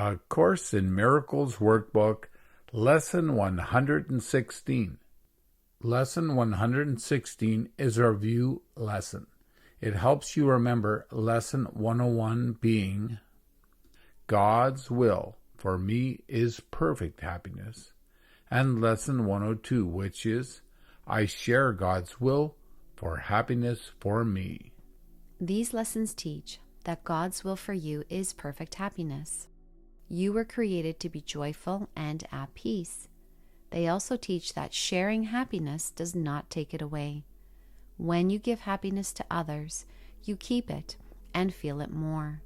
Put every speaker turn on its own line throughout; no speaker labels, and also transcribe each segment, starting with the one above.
A Course in Miracles Workbook, Lesson 116. Lesson 116 is a review lesson. It helps you remember Lesson 101 being, God's will for me is perfect happiness, and Lesson 102, which is, I share God's will for happiness for me.
These lessons teach that God's will for you is perfect happiness. You were created to be joyful and at peace. They also teach that sharing happiness does not take it away. When you give happiness to others, you keep it and feel it more.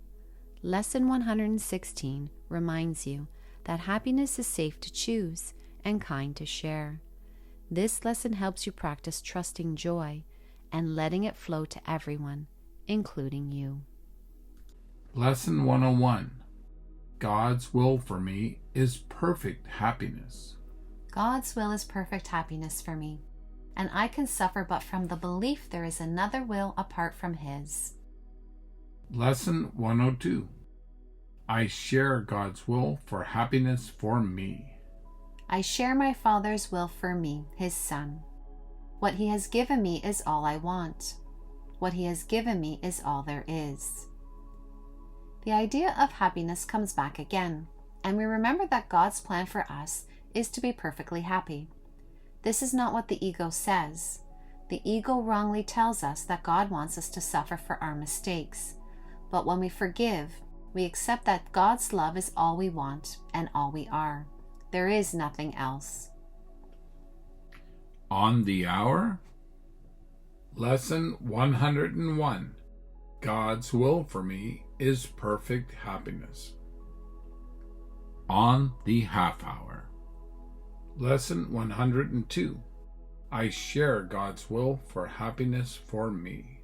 Lesson 116 reminds you that happiness is safe to choose and kind to share. This lesson helps you practice trusting joy and letting it flow to everyone, including you.
Lesson 101. God's will for me is perfect happiness.
God's will is perfect happiness for me, and I can suffer but from the belief there is another will apart from His.
Lesson 102. I share God's will for happiness for me.
I share my Father's will for me, His Son. What He has given me is all I want. What He has given me is all there is. The idea of happiness comes back again, and we remember that God's plan for us is to be perfectly happy. This is not what the ego says. The ego wrongly tells us that God wants us to suffer for our mistakes. But when we forgive, we accept that God's love is all we want and all we are. There is nothing else.
On the hour. Lesson 101. God's will for me is perfect happiness. On the half hour. Lesson 102. I share God's will for happiness for me.